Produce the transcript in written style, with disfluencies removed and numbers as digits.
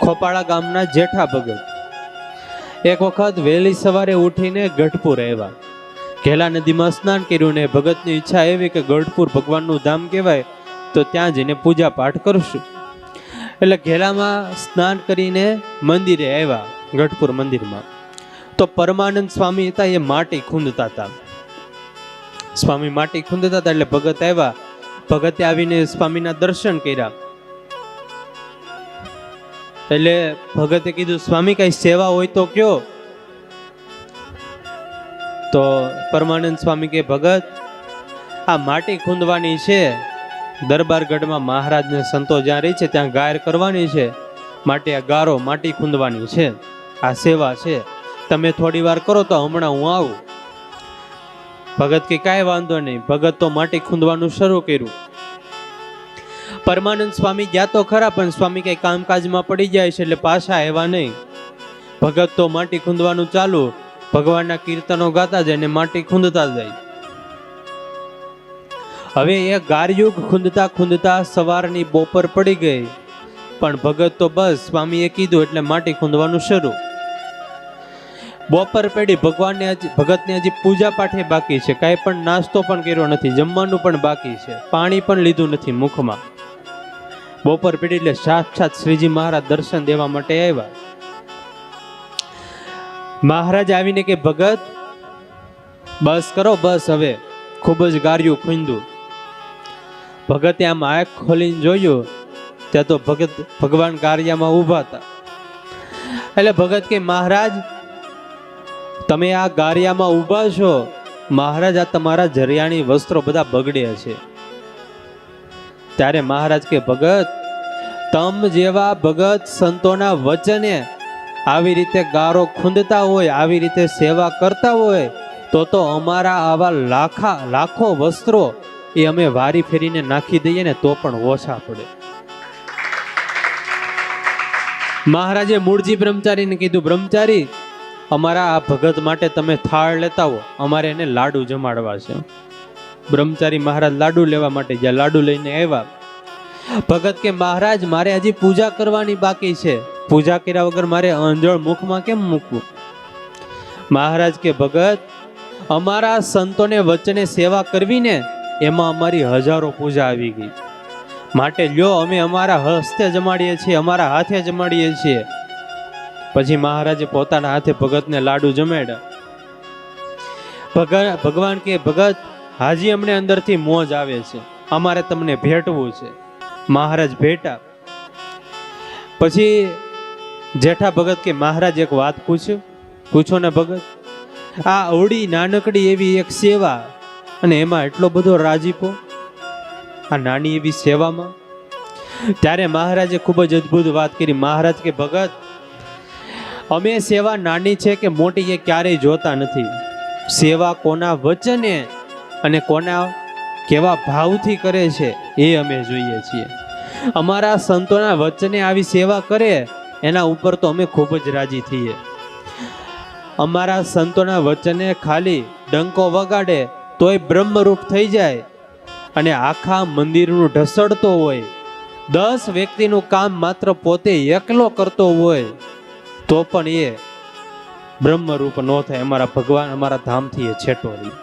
ખોપાળા ગામના જેઠા ભગત એક વખત વહેલી સવારે ઉઠીને ગઢપુર આવ્યા. ઘેલા નદીમાં સ્નાન કર્યું ને ભગતની ઈચ્છા એવી કે ગઢપુર ભગવાનનું ધામ કહેવાય તો ત્યાં જઈને પૂજા પાઠ કરશું. એટલે ઘેલામાં સ્નાન કરીને મંદિરે આવ્યા. ગઢપુર મંદિરમાં તો પરમાનંદ સ્વામી હતા, એ માટી ખૂંદતા હતા. સ્વામી માટી ખૂંદતા હતા એટલે ભગત આવ્યા. ભગતે આવીને સ્વામીના દર્શન કર્યા. એટલે ભગતે કીધું, સ્વામી કઈ સેવા હોય તો કયો. તો પરમાનંદ સ્વામી કે, ભગત આ માટી ખૂંદવાની છે, દરબારગઢમાં મહારાજને સંતો જ્યાં રહી છે ત્યાં ગાયર કરવાની છે, માટે આ ગારો માટી ખૂંદવાની છે, આ સેવા છે, તમે થોડી વાર કરો તો હમણાં હું આવું. ભગત કે કાંઈ વાંધો નહીં. ભગત તો માટી ખૂંદવાનું શરૂ કર્યું. પરમાનંદ સ્વામી ગયા તો ખરા, પણ સ્વામી કઈ કામકાજમાં પડી જાય છે એટલે પાછા આવ્યા નહીં. ભગત તો માટી ખૂંદવાનું ચાલુ, ભગવાનના કીર્તનો ગાતા જાય ને માટી ખૂંદતા જાય. હવે એ ગારયુગ ખૂંદતા ખૂંદતા સવારની બપોર પડી ગઈ, પણ ભગત તો બસ સ્વામીએ કીધું એટલે માટી ખૂંદવાનું શરૂ. બપોર પડી, ભગતને હજી પૂજા પાઠે બાકી છે, કાંઈ પણ નાસ્તો પણ કર્યો નથી, જમવાનું પણ બાકી છે, પાણી પણ લીધું નથી મુખમાં. બપોર પડી એટલે સાક્ષાત શ્રીજી મહારાજ દર્શન દેવા માટે આવ્યા. મહારાજ આવીને કે, ભગત બસ કરો, બસ હવે ખૂબ જ ગાર્યું ખૂંદ્યું. ભગતે આમ આંખ ખોલીને જોયું ત્યાં તો ભગવાન ગારિયામાં ઊભા હતા. એટલે ભગત કે, મહારાજ તમે આ ગારિયામાં ઊભા છો, મહારાજ આ તમારા જરિયાણી વસ્ત્રો બધા બગડ્યા છે. ત્યારે મહારાજ કે, ભગત તમ જેવા ભગત સંતોના વચને આવી રીતે ગારો ખૂંદતા હોય, આવી રીતે સેવા કરતા હોય તો અમારા આવા લાખો વસ્ત્રો એ અમે વારી ફેરીને નાખી દઈએ ને તો પણ ઓછા પડે. મહારાજે મૂળજી બ્રહ્મચારીને કીધું, બ્રહ્મચારી અમારા આ ભગત માટે તમે થાળ લેતા હો, અમારે એને લાડુ જમાડવા છે. બ્રહ્મચારી મહારાજ લાડુ લેવા માટે ગયા. લાડુ લઈને આવ્યા. ભગત કે, મહારાજ મારે હજી પૂજા કરવાની બાકી છે, પૂજા કર્યા વગર મારે અંજળ મુખમાં કેમ મૂકવું. મહારાજ કે, ભગત અમારા સંતોને વચને સેવા કરવી ને એમાં અમારી હજારો પૂજા આવી ગઈ, માટે લ્યો અમે અમારા હસ્તે જમાડીએ છીએ, અમારા હાથે જમાડીએ છીએ. પછી મહારાજે પોતાના હાથે ભગતને લાડુ જમાડ્યા. ભગવાન કે, ભગત હાજી અમને અંદરથી મોજ આવે છે, અમારે તમને ભેટવું છે. મહારાજ ભેટા. પછી જેઠા ભગત કે, મહારાજ એક વાત પૂછો ને ભગત. આ અવળી નાનકડી એવી એક સેવા અને એમાં એટલો બધો રાજીપો આ નાની એવી સેવામાં. ત્યારે મહારાજે ખૂબ જ અદ્ભુત વાત કરી. મહારાજ કે, ભગત અમે સેવા નાની છે કે મોટી એ ક્યારેય જોતા નથી. સેવા કોના વચને અને કોના કેવા ભાવથી કરે છે એ અમે જોઈએ છીએ. અમારા સંતોના વચને આવી સેવા કરે એના ઉપર તો અમે ખૂબ જ રાજી થઈએ. અમારા સંતોના વચને ખાલી ડંકો વગાડે તોય બ્રહ્મરૂપ થઈ જાય અને આખા મંદિરનું ઢસડતો હોય, 10 વ્યક્તિનું કામ માત્ર પોતે એકલો કરતો હોય તો પણ એ બ્રહ્મરૂપ ન થાય. અમારા ભગવાન અમારા ધામથી એ છેટો રહી.